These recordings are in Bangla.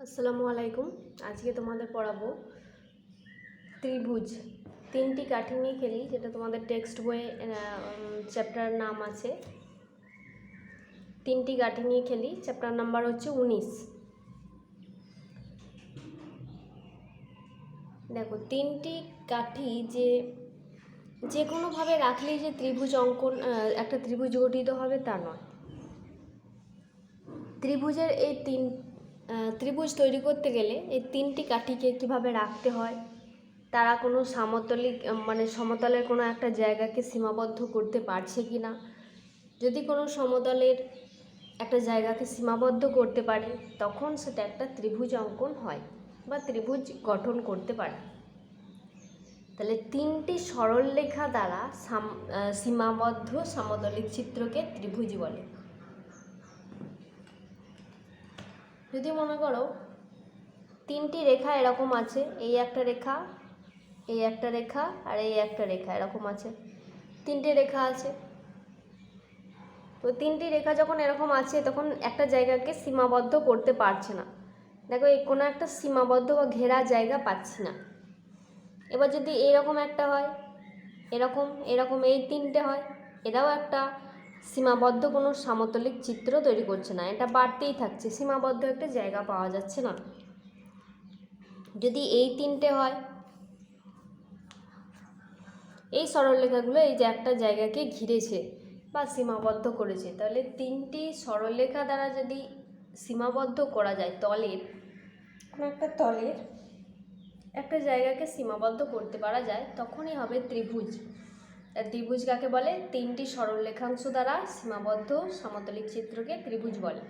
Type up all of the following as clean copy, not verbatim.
আসসালামু আলাইকুম। আজকে তোমাদের পড়াবো ত্রিভুজ। তিনটি কাঠি নিয়ে খেলি, যেটা তোমাদের টেক্সট বইয়ে চ্যাপ্টার নাম আছে তিনটি কাঠি নিয়ে খেলি। চ্যাপ্টার নাম্বার হচ্ছে 19। দেখো, তিনটি কাঠি যে কোনোভাবে রাখলেই যে ত্রিভুজ অঙ্কন একটা ত্রিভুজ গঠিত হবে তা নয়। ত্রিভুজের ত্রিভুজ তৈরি করতে গেলে এই তিনটি কাঠিকে কীভাবে রাখতে হয়, তারা কোনো সমতলের কোনো একটা জায়গাকে সীমাবদ্ধ করতে পারছে কি না। যদি কোনো সমতলের একটা জায়গাকে সীমাবদ্ধ করতে পারে, তখন সেটা একটা ত্রিভুজ অঙ্কন হয় বা ত্রিভুজ গঠন করতে পারে। তাহলে তিনটি সরলরেখা দ্বারা সীমাবদ্ধ সমতলিক চিত্রকে ত্রিভুজ বলে। যদি মনে করো তিনটি রেখা এরকম আছে, এই একটা রেখা, এই একটা রেখা আর এই একটা রেখা এরকম আছে, তিনটে রেখা আছে। তো তিনটি রেখা যখন এরকম আছে, তখন একটা জায়গাকে সীমাবদ্ধ করতে পারছে না। দেখো, এই কোনো একটা সীমাবদ্ধ বা ঘেরা জায়গা পাচ্ছি না। এবার যদি এরকম একটা হয়, এরকম এরকম এই তিনটে হয়, এটাও একটা সীমাবদ্ধ কোনো সমতলিক চিত্র তৈরি করছে না, এটা বাড়তেই থাকছে, সীমাবদ্ধ একটা জায়গা পাওয়া যাচ্ছে না। যদি এই তিনটে হয়, এই সরলরেখাগুলো এই যে একটা জায়গাকে ঘিরেছে বা সীমাবদ্ধ করেছে, তাহলে তিনটি সরলরেখা দ্বারা যদি সীমাবদ্ধ করা যায় কোনো একটা তলের একটা জায়গাকে সীমাবদ্ধ করতে পারা যায়, তখনই হবে ত্রিভুজ। ত্রিভুজ কাকে বলে? তিনটি সরলরেখাংশ দ্বারা সীমাবদ্ধ সমতলিক চিত্রকে ত্রিভুজ বলে।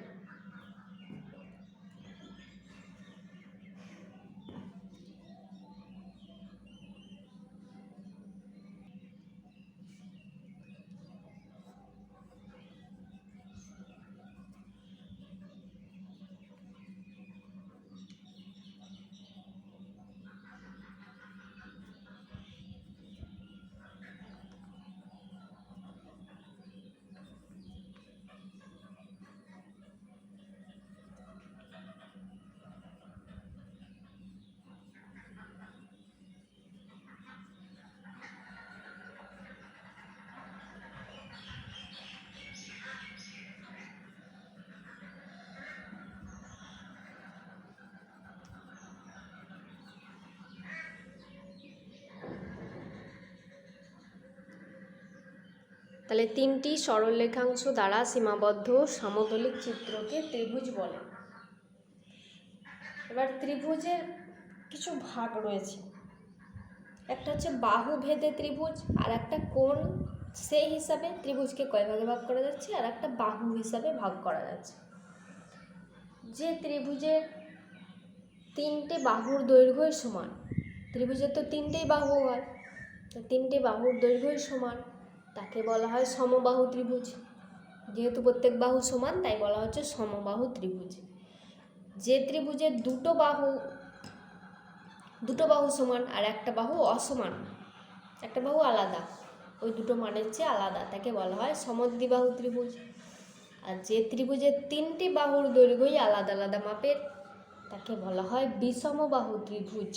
তাহলে তিনটি সরলরেখাংশ দ্বারা সীমাবদ্ধ সমতলিক চিত্রকে ত্রিভুজ বলে। এবার ত্রিভুজের কিছু ভাগ রয়েছে, একটা হচ্ছে বাহুভেদে ত্রিভুজ, আর একটা কোণ সেই হিসাবে ত্রিভুজকে কয় ভাগে ভাগ করা যাচ্ছে, আর একটা বাহু হিসাবে ভাগ করা যাচ্ছে। যে ত্রিভুজের তিনটে বাহুর দৈর্ঘ্যই সমান, ত্রিভুজের তো তিনটেই বাহু হয়, তো তিনটে বাহুর দৈর্ঘ্যই সমান, তাকে বলা হয় সমবাহু ত্রিভুজ। যেহেতু প্রত্যেক বাহু সমান, তাই বলা হচ্ছে সমবাহু ত্রিভুজ। যে ত্রিভুজের দুটো বাহু সমান আর একটা বাহু অসমান, একটা বাহু আলাদা, ওই দুটো মানের চেয়ে আলাদা, তাকে বলা হয় সমদ্বিবাহু ত্রিভুজ। আর যে ত্রিভুজের তিনটি বাহুর দৈর্ঘ্যই আলাদা আলাদা মাপের, তাকে বলা হয় বিষমবাহু ত্রিভুজ।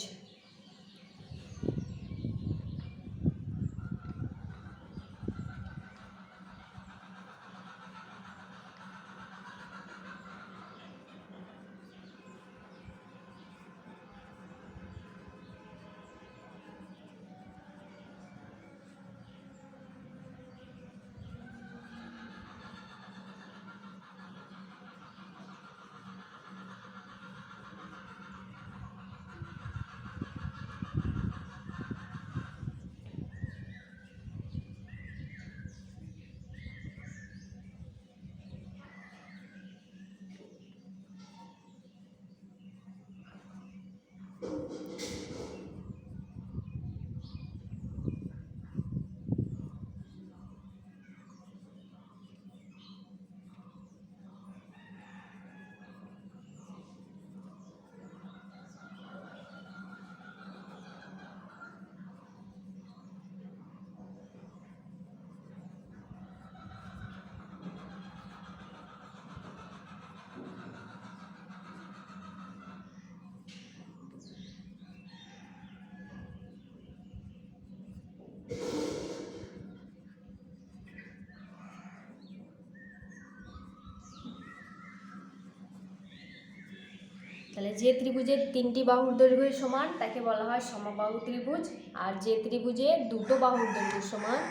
তাহলে যে ত্রিভুজের 3টি বাহুর দৈর্ঘ্য সমান তাকে বলা হয় সমবাহু ত্রিভুজ, আর যে ত্রিভুজের 2টো বাহুর দৈর্ঘ্য সমান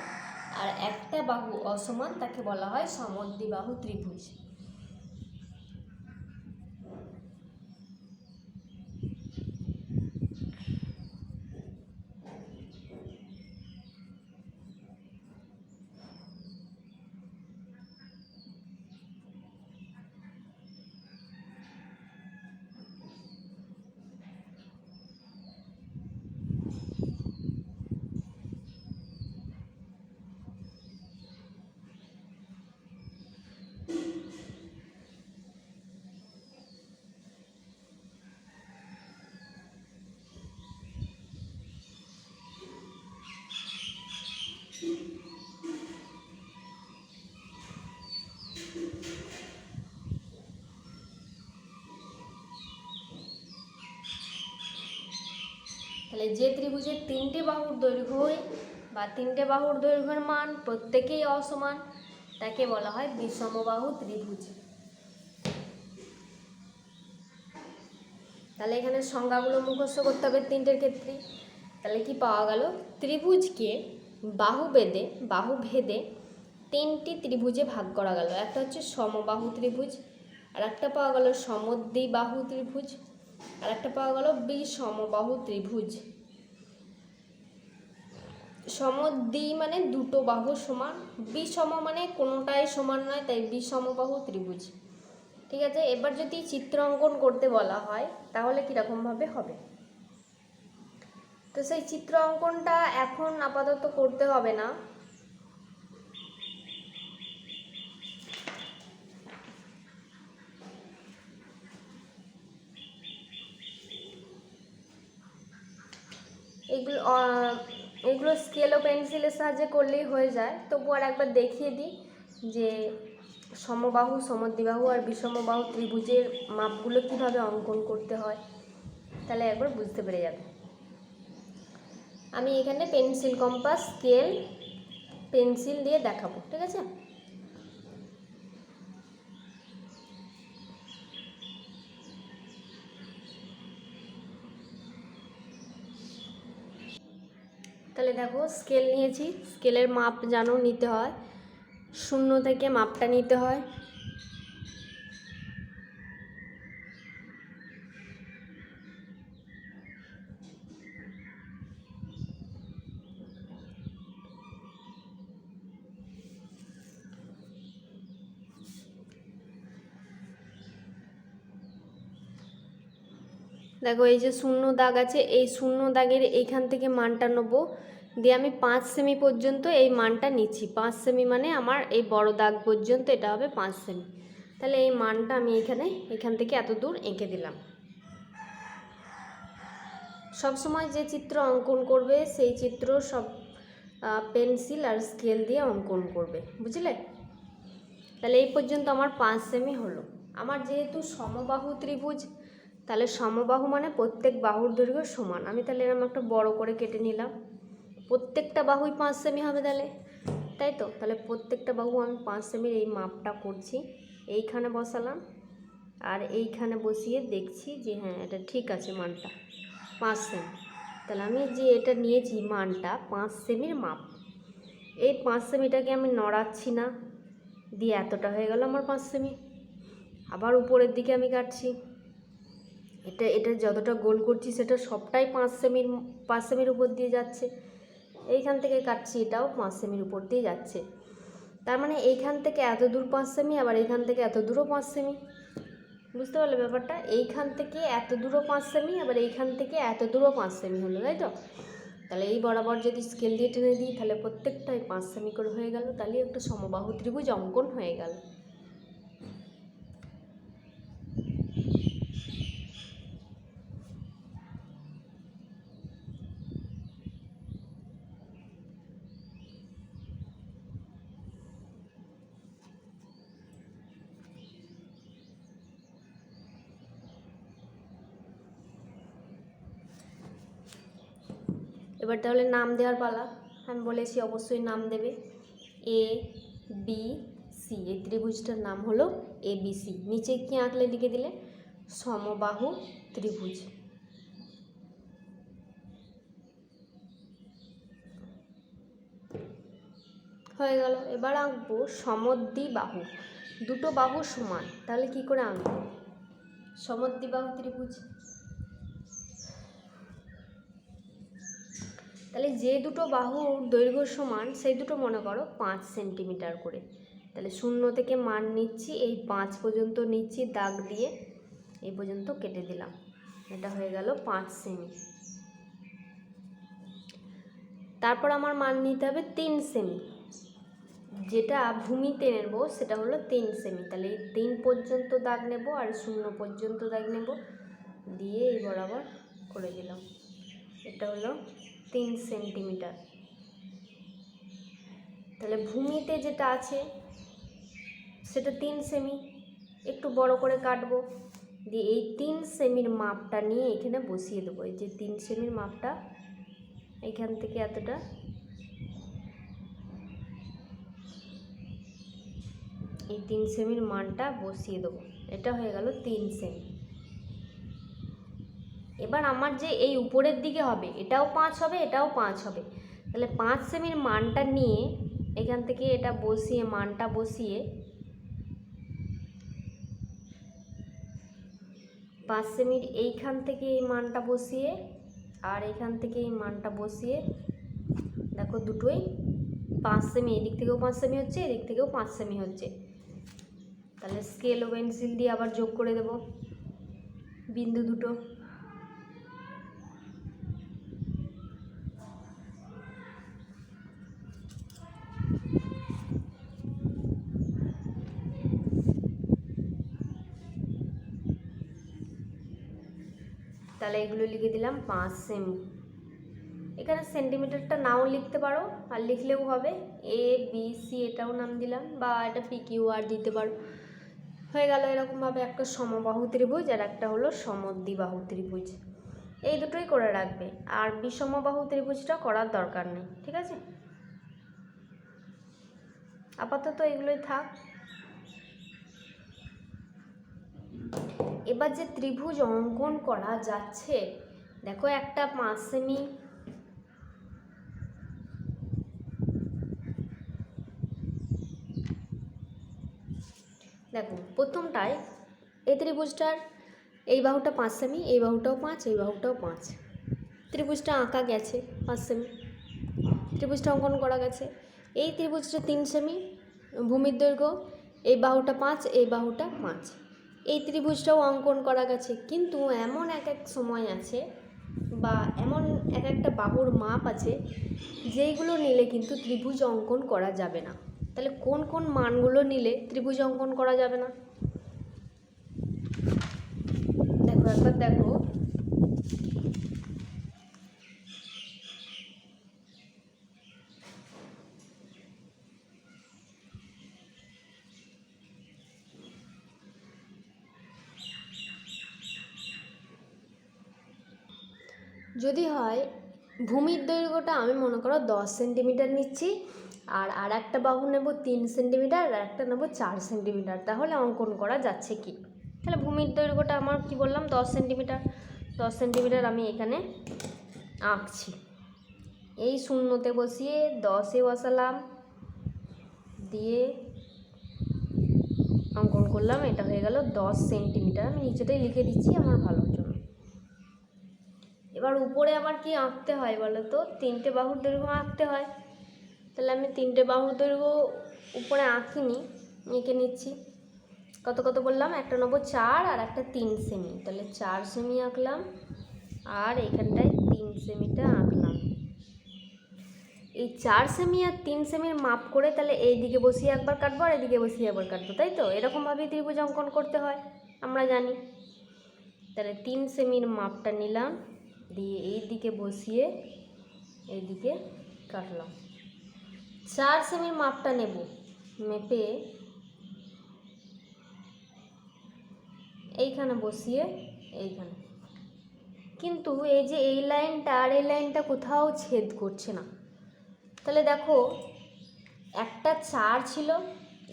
আর একটা বাহু অসমান তাকে বলা হয় সমদ্বিবাহু ত্রিভুজ। তাহলে যে ত্রিভুজের 3টে বাহুর দৈর্ঘ্য বা 3টে বাহুর দৈর্ঘ্যের মান প্রত্যেকেই অসমান তাকে বলা হয় বিষমবাহু ত্রিভুজ। তাহলে এখানে সংজ্ঞাগুলো মুখস্থ করতে হবে 3টের ক্ষেত্রে। তাহলে কি পাওয়া গেল, ত্রিভুজকে বাহু ভেদে 3টি ত্রিভুজে ভাগ করা গেল। একটা হচ্ছে সমবাহু ত্রিভুজ, আর একটা পাওয়া গেল সমদ্বিবাহু ত্রিভুজ, আর একটা পাওয়া গেল বিষমবাহু ত্রিভুজ। সমদ্বি মানে দুটো বাহু সমান, বিষম মানে কোনোটাই সমান নয়, তাই বিষমবাহু ত্রিভুজ। ঠিক আছে, এবার যদি চিত্র অঙ্কন করতে বলা হয় তাহলে কীরকমভাবে হবে? তো সেই চিত্র অঙ্কনটা এখন আপাতত করতে হবে না, এগুলো স্কেল ও পেন্সিলের সাহায্যে করলেই হয়ে যায়। তবু আর একবার দেখিয়ে দিই যে সমবাহু, সমদ্বিবাহু আর বিষমবাহু ত্রিভুজের মাপগুলো কীভাবে অঙ্কন করতে হয়, তাহলে একবার বুঝতে পেরে যাবে। আমি এখানে পেন্সিল, কম্পাস, স্কেল, পেন্সিল দিয়ে দেখাবো, ঠিক আছে? তাহলে দেখো, স্কেল নিয়েছি, স্কেলের মাপ জানো নিতে হয়, 0 থেকে মাপটা নিতে হয়। দেখো এই যে 0 দাগ আছে, এই 0 দাগের এইখান থেকে মানটা নেবো, দিয়ে আমি 5 সেমি পর্যন্ত এই মানটা নিচ্ছি। 5 সেমি মানে আমার এই বড় দাগ পর্যন্ত এটা হবে 5 সেমি। তাহলে এই মানটা আমি এখান থেকে এত দূর এঁকে দিলাম। সবসময় যে চিত্র অঙ্কন করবে সেই চিত্র সব পেন্সিল আর স্কেল দিয়ে অঙ্কন করবে, বুঝলে? তাহলে এই পর্যন্ত আমার 5 সেমি হলো। আমার যেহেতু সমবাহু ত্রিভুজ, তাহলে সমবাহু মানে প্রত্যেক বাহুর দৈর্ঘ্য সমান। আমি তাহলে এরকম একটা বড় করে কেটে নিলাম, প্রত্যেকটা বাহুই 5 সেমি হবে তাহলে, তাই তো? তাহলে প্রত্যেকটা বাহু আমি 5 সেমির এই মাপটা করছি, এইখানে বসালাম আর এইখানে বসিয়ে দেখছি যে হ্যাঁ এটা ঠিক আছে, মানটা 5 সেমি। তাহলে আমি যে এটা নিয়েছি মানটা 5 সেমির মাপ, এই 5 সেমিটাকে আমি নড়াচ্ছি না, দিয়ে এতটা হয়ে গেল আমার 5 সেমি। আবার উপরের দিকে আমি কাটছি, এটা যতটা গোল করছি সেটা সবটাই 5 সেমির উপর দিয়ে যাচ্ছে। এইখান থেকে কাটছি, এটাও 5 সেমির উপর দিয়ে যাচ্ছে। তার মানে এইখান থেকে এত দূর 5 সেমি, আবার এইখান থেকে এত দূরও 5 সেমি। বুঝতে পারলে ব্যাপারটা? এইখান থেকে এত দূরও 5 সেমি, আবার এইখান থেকে এত দূরও 5 সেমি হলো, তাই তো? তাহলে এই বরাবর যদি স্কেল দিয়ে টেনে দিই তাহলে প্রত্যেকটাই 5 সেমি করে হয়ে গেল। তাহলে একটা সমবাহু ত্রিভুজ অঙ্কন হয়ে গেল। এবার তাহলে নাম দেওয়ার পালা। আমি বলেছি অবশ্যই নাম দেবে। এ বি সি, এই ত্রিভুজটার নাম হলো ABC। নিচে কি আঁকলে লিখে দিলে সমবাহু ত্রিভুজ। হয়ে গেল। এবার আঁকবো সমদ্বিবাহু, দুটো বাহু সমান। তাহলে কি করে আঁকবো সমদ্বিবাহু ত্রিভুজ? তাহলে যে দুটো বাহুর দৈর্ঘ্য সমান সেই দুটো মনে করো 5 সেন্টিমিটার করে। তাহলে 0 থেকে মান নিচ্ছি, এই 5 পর্যন্ত নিচ্ছি, দাগ দিয়ে এই পর্যন্ত কেটে দিলাম। এটা হয়ে গেল 5 সেমি। তারপর আমার মান নিতে হবে 3 সেমি, যেটা ভূমিতে নেব সেটা হলো 3 সেমি। তাহলে এই 3 পর্যন্ত দাগ নেব আর 0 পর্যন্ত দাগ নেব, দিয়ে এই বরাবর করে দিলাম। এটা হলো 3 সেন্টিমিটার। তাহলে ভূমিতে যেটা আছে সেটা 3 সেমি, একটু বড় করে কাটবো, দিয়ে এই 3 সেমির মাপটা নিয়ে এখানে বসিয়ে দেবো। এই যে 3 সেমির মাপটা এইখান থেকে এতটা, এই 3 সেমির মানটা বসিয়ে দেবো। এটা হয়ে গেল 3 সেমি। এবার আমার যে এই উপরের দিকে হবে এটাও 5 হবে, এটাও 5 হবে। তাহলে 5 সেমির মানটা নিয়ে এখান থেকে এটা বসিয়ে, মানটা বসিয়ে 5 সেমির এইখান থেকে এই মানটা বসিয়ে আর এইখান থেকে এই মানটা বসিয়ে, দেখো দুটোই 5 সেমি, এদিক থেকেও 5 সেমি হচ্ছে, এদিক থেকেও 5 সেমি হচ্ছে। তাহলে স্কেল ও পেন্সিল দিয়ে আবার যোগ করে দেব বিন্দু দুটো। তাহলে এগুলো লিখে দিলাম 5 সেমি। এখানে সেন্টিমিটারটা নাও লিখতে পারো, আর লিখলেও হবে। এ বি সি এটাও নাম দিলাম, বা এটা পি কিউ আর দিতে পারো। হয়ে গেল এরকমভাবে একটা সমবাহু ত্রিভুজ আর একটা হলো সমদ্বিবাহু ত্রিভুজ। এই দুটোই করে রাখবে, আর বিষমবাহু ত্রিভুজটা করার দরকার নেই, ঠিক আছে? আপাতত এগুলোই থাক। এবার যে ত্রিভুজ অঙ্কন করা যাচ্ছে, দেখো একটা 5 সেমি, দেখো প্রথমটায় এই ত্রিভুজটার এই বাহুটা 5 সেমি, এই বাহুটাও 5, এই বাহুটাও 5। ত্রিভুজটা আঁকা গেছে 5 সেমি, ত্রিভুজটা অঙ্কন করা গেছে। এই ত্রিভুজটা 3 সেমি ভূমির দৈর্ঘ্য, এই বাহুটা 5, এই বাহুটা 5। এই ত্রিভুজটাও অঙ্কন করা গেছে, কিন্তু এমন এক এক সময় আছে বা এমন এক একটা বাহুর মাপ আছে যেইগুলো নিলে কিন্তু ত্রিভুজ অঙ্কন করা যাবে না। তাহলে কোন কোন মানগুলো নিলে ত্রিভুজ অঙ্কন করা যাবে না? দেখো একবার দেখো, যদি হয় ভূমির দৈর্ঘ্যটা আমি মনে করো 10 সেন্টিমিটার নিচ্ছি, আর একটা বাহু নেব 3 সেন্টিমিটার, আর একটা নেব 4 সেন্টিমিটার, তাহলে অঙ্কন করা যাচ্ছে কি? তাহলে ভূমির দৈর্ঘ্যটা আমার কি বললাম 10 সেন্টিমিটার। 10 সেন্টিমিটার আমি এখানে আঁকছি, এই শূন্যতে বসিয়ে 10-এ বসালাম, দিয়ে অঙ্কন করলাম। এটা হয়ে গেল 10 সেন্টিমিটার। আমি নিচেটাই লিখে দিচ্ছি আমার ভালোর জন্য। এবার উপরে আবার কি আঁকতে হয় বলো তো? 3টে বাহুর দৈর্ঘ্য আঁকতে হয়। তাহলে আমি 3টে বাহুর দৈর্ঘ্য উপরে আঁকিনি, এঁকে নিচ্ছি। কত কত বললাম? একটা নেব 4 আর একটা 3 সেমি। তাহলে 4 সেমি আঁকলাম, আর এখানটায় 3 সেমিটা আঁকলাম। এই 4 সেমি আর 3 সেমির মাপ করে তাহলে এই দিকে বসিয়ে একবার কাটবো আর এদিকে বসিয়ে একবার কাটবো, তাই তো? এরকমভাবেই ত্রিভুজ অঙ্কন করতে হয়, আমরা জানি। তাহলে 3 সেমির মাপটা নিলাম, দিয়ে এই দিকে বসিয়ে এই দিকে কাটলাম। 4 সেমির মাপটা নেব, মেপে এইখানে বসিয়ে এইখানে। কিন্তু এই যে এই লাইনটা আর এই লাইনটা কোথাও ছেদ করছে না। তাহলে দেখো একটা 4 ছিল,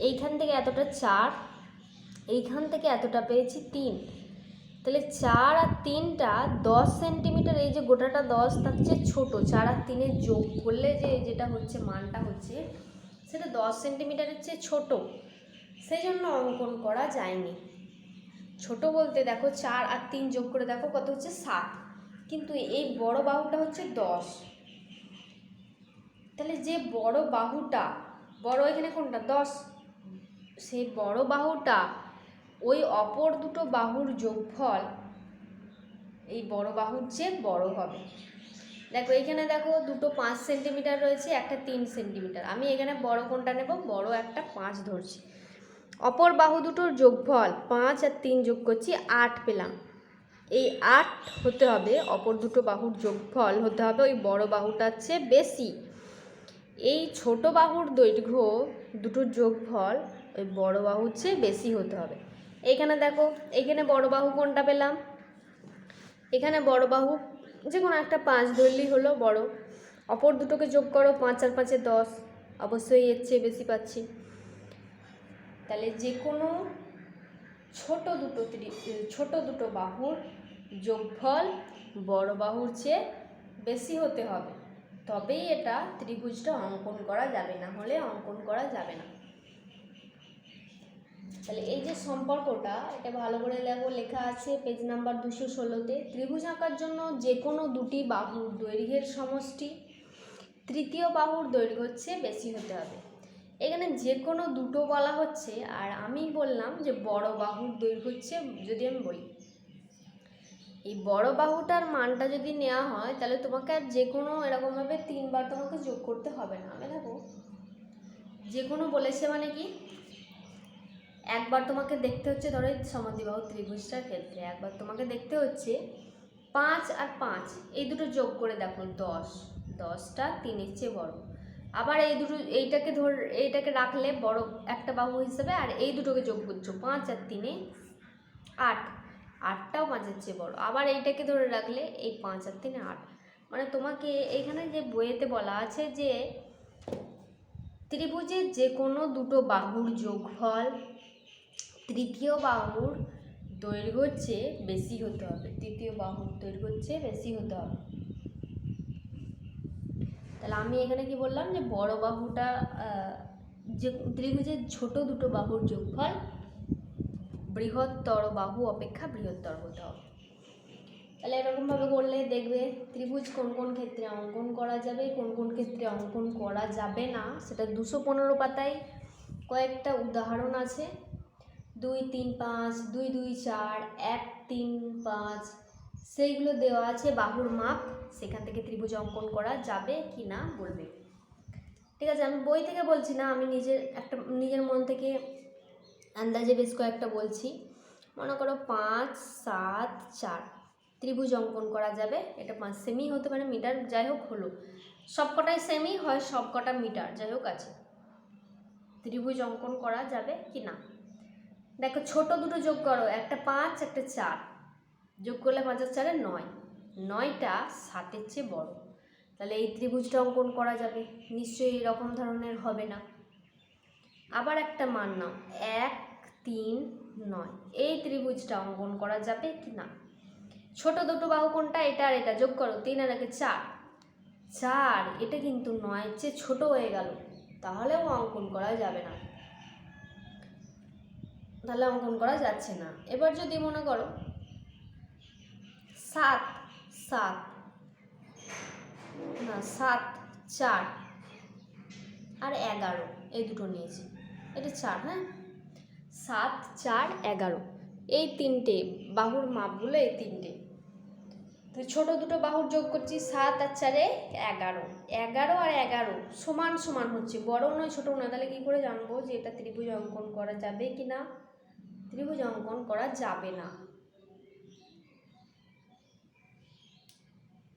এইখান থেকে এতটা 4, এইখান থেকে এতটা পেয়েছি 3। তাহলে 4 আর 3টা 10 সেন্টিমিটার, এই যে গোটাটা 10 তার চেয়ে ছোটো, 4 আর 3-এর যোগ করলে যেটা হচ্ছে মানটা হচ্ছে সেটা 10 সেন্টিমিটারের চেয়ে ছোট, সেই জন্য অঙ্কন করা যায়নি। ছোট বলতে দেখো 4 আর 3 যোগ করে দেখো কত হচ্ছে 7, কিন্তু এই বড় বাহুটা হচ্ছে 10। তাহলে যে বড় বাহুটা, বড় এখানে কোনটা 10, সেই বড় বাহুটা ওই অপর দুটো বাহুর যোগফল এই বড় বাহুর চেয়ে বড় হবে। দেখো এখানে দেখো দুটো 5 সেন্টিমিটার রয়েছে, একটা 3 সেন্টিমিটার। আমি এখানে বড় কোনটা নেব, বড় একটা 5 ধরছি। অপর বাহু দুটোর যোগফল 5 আর 3 যোগ করছি 8 পেলাম। এই 8 হতে হবে, অপর দুটো বাহুর যোগফল হতে হবে ওই বড় বাহুটার চেয়ে বেশি। এই ছোট বাহুর দৈর্ঘ্য দুটোর যোগফল ওই বড় বাহুর চেয়ে বেশি হতে হবে। এখানে দেখো এখানে বড় বাহু কোনটা পেলাম, এখানে বড় বাহু যে কোনো একটা 5 ধরলেই হলো বড়। অপর দুটোকে যোগ করো, 5 আর 5-এ 10, অবশ্যই এর চেয়ে বেশি পাচ্ছি। তাহলে যে কোনো ছোট দুটো বাহুর যোগফল বড় বাহুর চেয়ে বেশি হতে হবে, তবেই এটা ত্রিভুজটা অঙ্কন করা যাবে, না হলে অঙ্কন করা যাবে না। তাহলে এই যে সম্পর্কটা, এটা ভালো করে দেখো, লেখা আছে পেজ নাম্বার 216-তে। ত্রিভুজ আঁকার জন্য যে কোনো দুটি বাহুর দৈর্ঘ্যের সমষ্টি তৃতীয় বাহুর দৈর্ঘ্যের চেয়ে বেশি হতে হবে। এখানে যে কোনো দুটো বলা হচ্ছে, আর আমি বললাম যে বড় বাহুর দৈর্ঘ্য হচ্ছে, যদি আমি বলি এই বড় বাহুটার মানটা যদি নেওয়া হয় তাহলে তোমাকে আর যে কোনো এরকমভাবে 3 বার তোমাকে যোগ করতে হবে না। আমি দেখো যে কোনো বলেছে মানে কি, একবার তোমাকে দেখতে হচ্ছে, ধরো সমদ্বিবাহু ত্রিভুজটার ক্ষেত্রে একবার তোমাকে দেখতে হচ্ছে 5 আর 5 এই দুটো যোগ করে দেখো 10, 10টা 3-এর চেয়ে বড়। আবার এই দুটো এইটাকে রাখলে বড় একটা বাহু হিসেবে, আর এই দুটোকে যোগ করছো 5 আর 3-এ 8, 8টাও 5-এর চেয়ে বড়। আবার এইটাকে ধরে রাখলে এই 5 আর 3-এ 8। মানে তোমাকে এইখানে যে বইয়েতে বলা আছে যে ত্রিভুজের যে কোনো দুটো বাহুর যোগফল তৃতীয় বাহুর দৈর্ঘ্যের চেয়ে বেশি হতে হবে, তৃতীয় বাহুর দৈর্ঘ্যের চেয়ে বেশি হতে হবে। তাহলে আমি এখানে কি বললাম যে বড় বাহুটা, যে ত্রিভুজের ছোট দুটো বাহুর যোগফল বৃহত্তর বাহু অপেক্ষা বৃহত্তর হতে হবে। তাহলে এরকমভাবে করলে দেখবে ত্রিভুজ কোন কোন ক্ষেত্রে অঙ্কন করা যাবে, কোন কোন ক্ষেত্রে অঙ্কন করা যাবে না, সেটা 215 পাতায় কয়েকটা উদাহরণ আছে। 2, 3, 5, 2, 2, 4, 1, 3, 5 সেইগুলো দেওয়া আছে বাহুর মাপ, সেখান থেকে ত্রিভুজ অঙ্কন করা যাবে কি না বলবে। ঠিক আছে, আমি বই থেকে বলছি না, আমি নিজের মন থেকে আন্দাজে বেশ কয়েকটা বলছি। মনে করো 5, 7, 4 ত্রিভুজ অঙ্কন করা যাবে। এটা 5 সেমি হতে পারে, মিটার যাই হোক হলো, সবকটাই সেমি হয়, সবকটা মিটার যাই হোক আছে। ত্রিভুজ অঙ্কন করা যাবে কি না দেখো, ছোট দুটো যোগ করো, একটা 5 একটা 4 যোগ করলে 5 আর 4-এ 9, 9টা 7-এর চেয়ে বড়। তাহলে এই ত্রিভুজটা অঙ্কন করা যাবে, নিশ্চয়ই এরকম ধরনের হবে না। আবার একটা মান নাও 1, 3, 9, এই ত্রিভুজটা অঙ্কন করা যাবে কি না। ছোট দুটো বাহু কোনটা, এটা আর এটা যোগ করো, 3 আর 1-এ 4, 4 এটা কিন্তু 9-এর চেয়ে ছোট হয়ে গেল, তাহলেও অঙ্কন করা যাবে না, তাহলে অঙ্কন করা যাচ্ছে না। এবার যদি মনে করো 7, 7 না 7, 4 আর 11 এই দুটো নিয়েছি, এটা 4, হ্যাঁ 7, 4, 11 এই তিনটে বাহুর মাপগুলো, এই তিনটে। তো ছোট দুটো বাহুর যোগ করছি 7 আর 4-এ 11, 11 আর 11 সমান সমান হচ্ছে, বড় নয় ছোট নয়। তাহলে কি করে জানবো যে এটা ত্রিভুজ অঙ্কন করা যাবে কি না। ত্রিভুজ অঙ্কন করা যাবে না,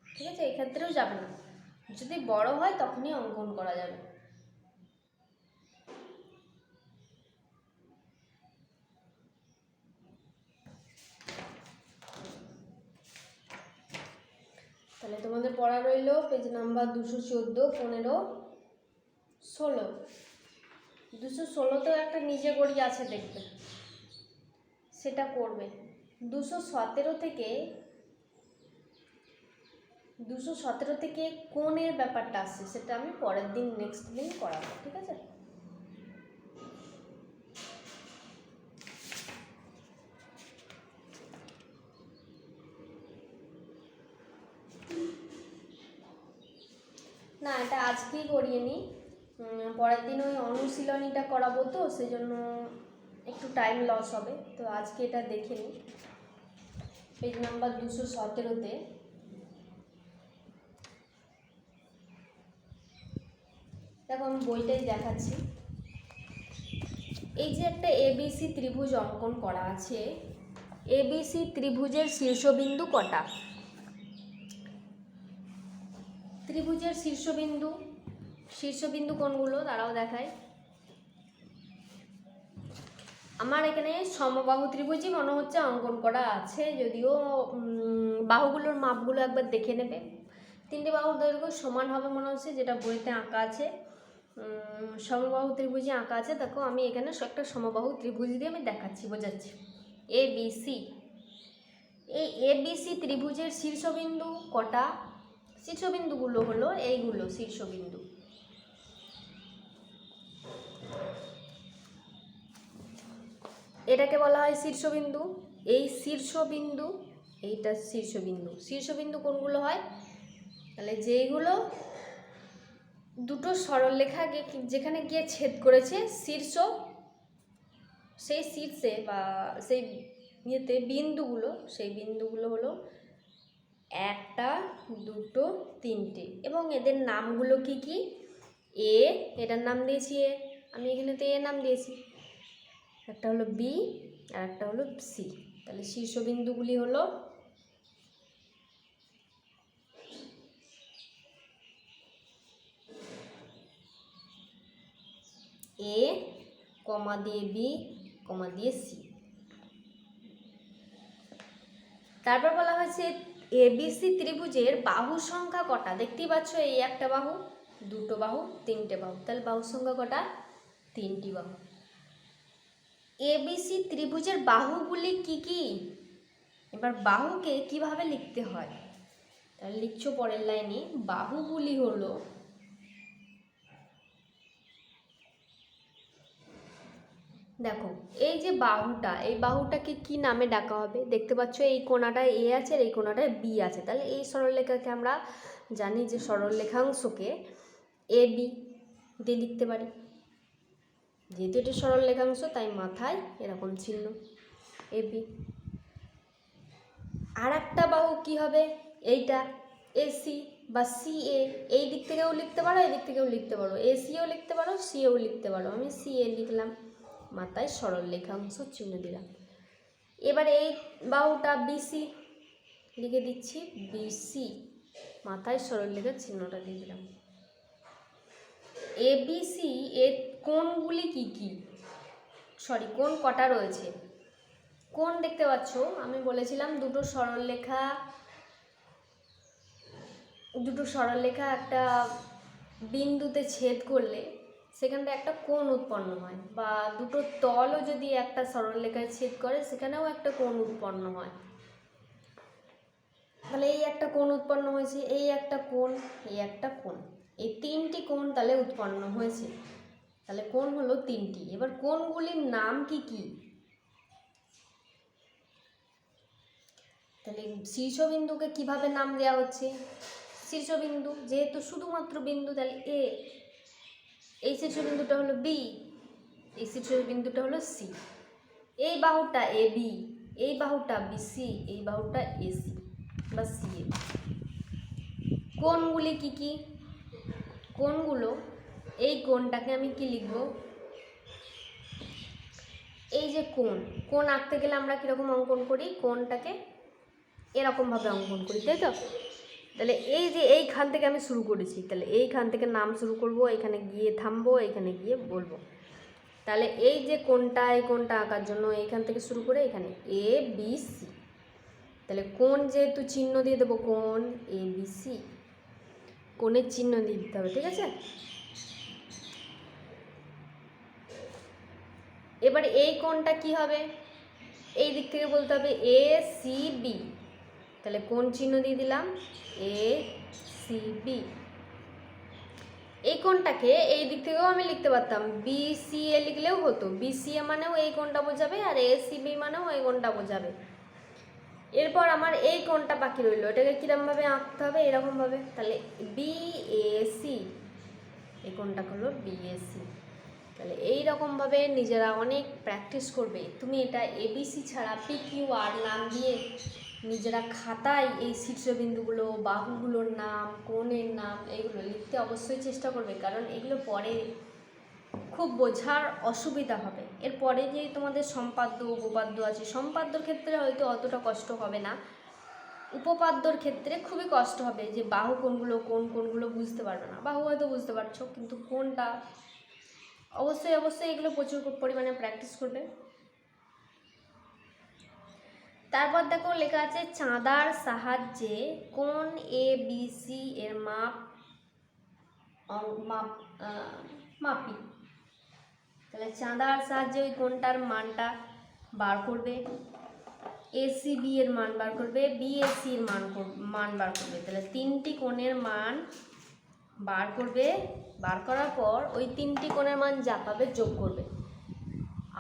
ঠিক আছে, এক্ষেত্রেও যাবে না, যদি বড় হয় তখনই অঙ্কন করা যাবে। তাহলে তোমাদের পড়া রইল পেজ নাম্বার 214, 15, 16। 216তেও একটা নিজে করি আছে দেখবে, সেটা করবে। 217 থেকে কোণের ব্যাপারটা আসছে, সেটা আমি পরের দিন নেক্সট দিন করাবো, ঠিক আছে? না, এটা আজকেই করিয়ে নিই, পরের দিন ওই অনুশীলনীটা করাবো, তো সেই জন্য একটু টাইম লস হবে। তো আজকে এটা দেখে নিই। পেজ নাম্বার 217-তে দেখো, আমি বইটাই দেখাচ্ছি। এই যে একটা এবিসি ত্রিভুজ অঙ্কন করা আছে, এবিসি ত্রিভুজের শীর্ষবিন্দু কটা? ত্রিভুজের শীর্ষবিন্দু কোনগুলো তারাও দেখায়। আমার এখানে সমবাহু ত্রিভুজই মনে হচ্ছে অঙ্কন করা আছে, যদিও বাহুগুলোর মাপগুলো একবার দেখে নেবে। 3টে বাহুর দৈর্ঘ্য সমান হবে মনে হচ্ছে, যেটা বইতে আঁকা আছে। সমবাহু ত্রিভুজে আঁকা আছে। দেখো, আমি এখানে একটা সমবাহু ত্রিভুজ দিয়ে আমি দেখাচ্ছি, বোঝাচ্ছি। এবিসি, এই এবিসি ত্রিভুজের শীর্ষবিন্দু কটা? শীর্ষবিন্দুগুলো হলো এইগুলো শীর্ষবিন্দু। এটাকে বলা হয় শীর্ষবিন্দু। এই শীর্ষবিন্দু, এইটা শীর্ষবিন্দু। শীর্ষবিন্দু কোনগুলো হয়? তাহলে যেইগুলো দুটো সরলরেখা যেখানে গিয়ে ছেদ করেছে শীর্ষ, সেই শীর্ষে বা সেই ইয়েতে বিন্দুগুলো, সেই বিন্দুগুলো হলো 1, 2, 3টে, এবং এদের নামগুলো কি কি? এ, এটার নাম দিয়েছি এ, আমি এখানেতে এ নাম দিয়েছি। একটা হলো বি আর একটা হলো সি। তাহলে শীর্ষবিন্দুগুলি হলো এ, কমা দিয়ে বি, কমা দিয়ে সি। তারপর বলা হয়েছে এবিসি ত্রিভুজের বাহু সংখ্যা কটা? দেখতেই পাচ্ছ, এই একটা বাহু, দুটো বাহু, 3টে বাহু। তাহলে বাহু সংখ্যা কটা? 3টি বাহু। এবিসি ত্রিভুজের বাহুগুলি কি কি? এবার বাহুকে কিভাবে লিখতে হয়? তাহলে লিখছো পরের লাইনে, বাহুগুলি হলো, দেখো এই যে বাহুটা, এই বাহুটাকে কি নামে ডাকা হবে? দেখতে পাচ্ছ এই কোণাটায় এ আছে আর এই কোণাটায় বি আছে। তাহলে এই সরলরেখাকে আমরা জানি যে সরলরেখাংশকে এ বি দিয়ে লিখতে পারি। যেহেতু এটি সরলরেখাংশ, তাই মাথায় এরকম চিহ্ন এ বি। আর একটা বাহু কি হবে? এইটা এসি বা সি এ। এই দিক থেকেও লিখতে পারো, এই দিক থেকেও লিখতে পারো, এসিও লিখতে পারো, সিও লিখতে পারো। আমি সি এ লিখলাম, মাথায় সরলরেখাংশ চিহ্ন দিলাম। এবার এই বাহুটা বিসি, লিখে দিচ্ছি বিসি, মাথায় সরলরেখার চিহ্নটা দিয়ে দিলাম। এবিসি এর কোণগুলি কি কি? কোণ কটা রয়েছে? কোণ দেখতে পাচ্ছ, আমি বলেছিলাম দুটো সরলরেখা একটা বিন্দুতে ছেদ করলে সেখানটা একটা কোণ উৎপন্ন হয়, বা দুটো তলও যদি একটা সরলরেখায় ছেদ করে সেখানেও একটা কোণ উৎপন্ন হয়। তাহলে এই একটা কোণ উৎপন্ন হয়েছে, এই একটা কোণ, এই একটা কোণ, এই 3টি কোণ তাহলে উৎপন্ন হয়েছে। তাহলে কোণ হলো 3টি। এবার কোণগুলির নাম কি কি? তাহলে শীর্ষবিন্দুকে কিভাবে নাম দেওয়া হচ্ছে? শীর্ষবিন্দু যেহেতু শুধুমাত্র বিন্দু, তাহলে এ, এই শীর্ষবিন্দুটা হলো বি, এই শীর্ষবিন্দুটা হলো সি। এই বাহুটা এ বি, এই বাহুটা বিসি, এই বাহুটা এসি বা সি এ। কোণগুলি কি কি? কোণগুলো, এই কোণটাকে আমি কি লিখব? এই যে কোণ আঁকতে গেলে আমরা কীরকম অঙ্কন করি? কোণটাকে এরকমভাবে অঙ্কন করি, তাই তো? তাহলে এই যে এইখান থেকে আমি শুরু করেছি, তাহলে এইখান থেকে নাম শুরু করব, এখানে গিয়ে থামবো, এখানে গিয়ে বলবো। তাহলে এই যে কোণটা, এই কোণটা আঁকার জন্য এইখান থেকে শুরু করে এখানে এ বি সি। তাহলে কোণ যেহেতু চিহ্ন দিয়ে দেবো, কোণ এ বি সি, কোণের চিহ্ন দিয়ে দিতে হবে, ঠিক আছে? এবার এই কোণটা কি হবে? এই দিক থেকে বলতে হবে এ সি বি, তাহলে কোণ চিহ্ন দিয়ে দিলাম এ সি বি। এই কোণটাকে এই দিক থেকেও আমি লিখতে পারতাম বি সি এ লিখলেও হতো, বি সি এ মানেও এই কোণটা বোঝাবে আর এ সি বি মানেও এই কোণটা বোঝাবে। এরপর আমার এই কোণটা বাকি রইল, এটাকে কীরকমভাবে আঁকতে হবে, এরকমভাবে, তাহলে বি এ সি, এই কোণটা হলো বি এ সি। তাহলে এইরকমভাবে নিজেরা অনেক প্র্যাকটিস করবে। তুমি এটা এবিসি ছাড়া পি কিউ আর নাম দিয়ে নিজেরা খাতায় এই শীর্ষবিন্দুগুলো, বাহুগুলোর নাম, কোণের নাম এগুলো লিখতে অবশ্যই চেষ্টা করবে, কারণ এগুলো পরে খুব বোঝার অসুবিধা হবে। এরপরে যে তোমাদের সম্পাদ্য উপপাদ্য আছে, সম্পাদ্যর ক্ষেত্রে হয়তো অতটা কষ্ট হবে না, উপপাদ্যর ক্ষেত্রে খুবই কষ্ট হবে, যে বাহু কোণগুলো কোণগুলো বুঝতে পারবে না। বাহু হয়তো বুঝতে পারছো, কিন্তু কোণটা অবশ্যই এগুলো প্রচুর পরিমাণে প্র্যাকটিস করবে। তারপর দেখো লেখা আছে চাঁদার সাহায্যে কোণ এ বি সি এর মাপি। তাহলে চাঁদার সাহায্যে ওই কোণটার মানটা বার করবে, এসিবি এর মান বার করবে, বিএসি এর মান বার করবে। তাহলে তিনটি কোণের মান বার করবে, বার করার পর ওই তিনটি কোণের মান যা পাবে যোগ করবে।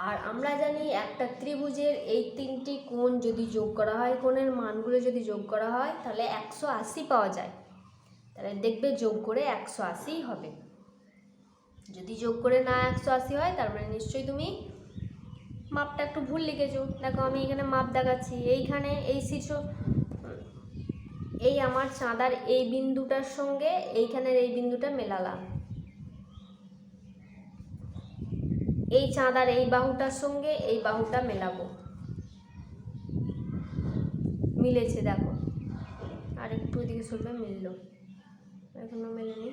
আর আমরা জানি একটা ত্রিভুজের এই তিনটি কোণ যদি যোগ করা হয়, কোণের মানগুলো যদি যোগ করা হয় তাহলে 180 পাওয়া যায়। তাহলে দেখবে যোগ করে 180 হবে। যদি যোগ করে না 180 হয় তার মানে নিশ্চয়ই তুমি মাপটা একটু ভুল লিখেছো। দেখো আমি এখানে মাপ দেখাচ্ছি, এইখানে এই শীর্ষ, এই আমার চাঁদার এই বিন্দুটার সঙ্গে এইখানের এই বিন্দুটা মেলালাম, এই চাঁদার এই বাহুটার সঙ্গে এই বাহুটা মেলাবো, মিলেছে দেখো। আর একটু ওইদিকে সরবে, মিলল, এখনো মেলেনি।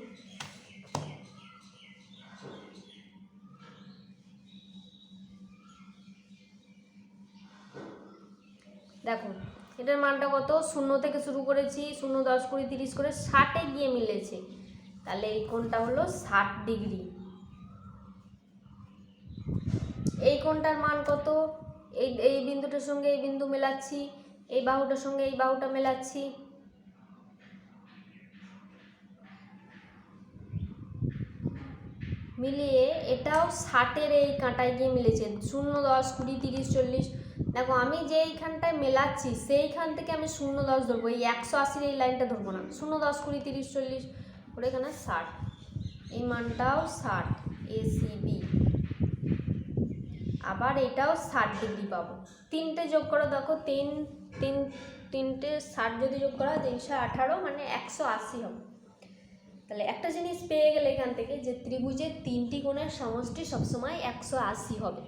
দেখো এটার মানটা কত, 0 থেকে শুরু করেছি, 0, 10, 20, 30 করে 60-এ গিয়ে মিলেছে। তাহলে এই কোণটা হলো 60 ডিগ্রি। এই কোণটার মান কত, এই বিন্দুটার সঙ্গে এই বিন্দু মেলাচ্ছি, এই বাহুটার সঙ্গে এই বাহুটা মেলাচ্ছি, মিলিয়ে এটাও 60-এর এই কাঁটায় গিয়ে মিলেছে। 0, 10, 20, 30, 40। দেখো আমি যেইখানটায় মেলাচ্ছি সেইখান থেকে আমি 0, 10 ধরবো, এই 180-এর এই লাইনটা ধরবো না। 0, 10, 20, 30, 40 করে এখানে 60, এই মানটাও 60 এসিবি। আবার এটাও 60 ডিগ্রি পাবো। তিনটে যোগ করো, দেখো তিনটে 60 যদি যোগ করা হয় 318, মানে 180 হবে। তাহলে একটা জিনিস পেয়ে গেলে এখান থেকে, যে ত্রিভুজের তিনটি কোণের সমষ্টি সবসময় 180 হবে।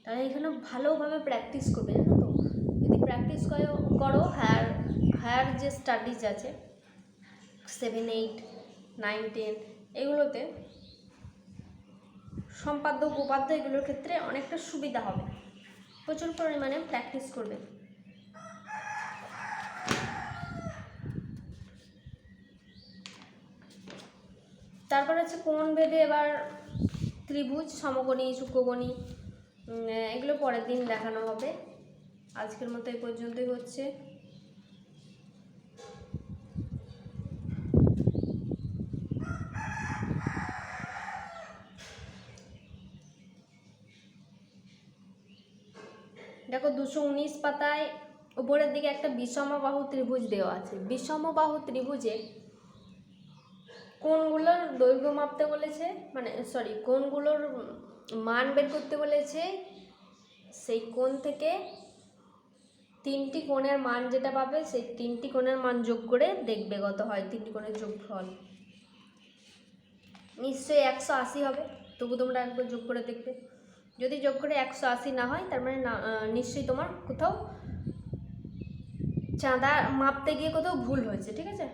তাহলে এখানে ভালোভাবে প্র্যাকটিস করবে, জানো তো। যদি প্র্যাকটিস করো হায়ার যে স্টাডিজ আছে 7, 8, 9, 10 এগুলোতে সম্পাদ্য উপপাদ্য এগুলোর ক্ষেত্রে অনেকটা সুবিধা হবে। প্রচুর পরিমাণে প্র্যাকটিস করবে। তারপর হচ্ছে কোণ ভেদে এবার ত্রিভুজ, সমকোণী, সূক্ষ্মকোণী এগুলো পরের দিন দেখানো হবে। আজকের মতো এই পর্যন্তই হচ্ছে। দেখো 219 পাতায় উপরের দিকে একটা বিষমবাহু ত্রিভুজ দেওয়া আছে। বিষমবাহু ত্রিভুজে কোণগুলোর দৈর্ঘ্য মাপতে বলেছে, মানে কোণগুলোর মান বের করতে বলেছে। সেই কোণ থেকে তিনটি কোণের মান যেটা পাবে সেই তিনটি কোণের মান যোগ করে দেখবে কত হয়, তিনটি কোণের যোগফল নিশ্চয়ই 180 হবে। তবু তোমরা একবার যোগ করে দেখবে। যদি যোগ করে 180 না হয় তার মানে নিশ্চয়ই তোমার কোথাও চাঁদা মাপতে গিয়ে কোথাও ভুল হয়েছে, ঠিক আছে।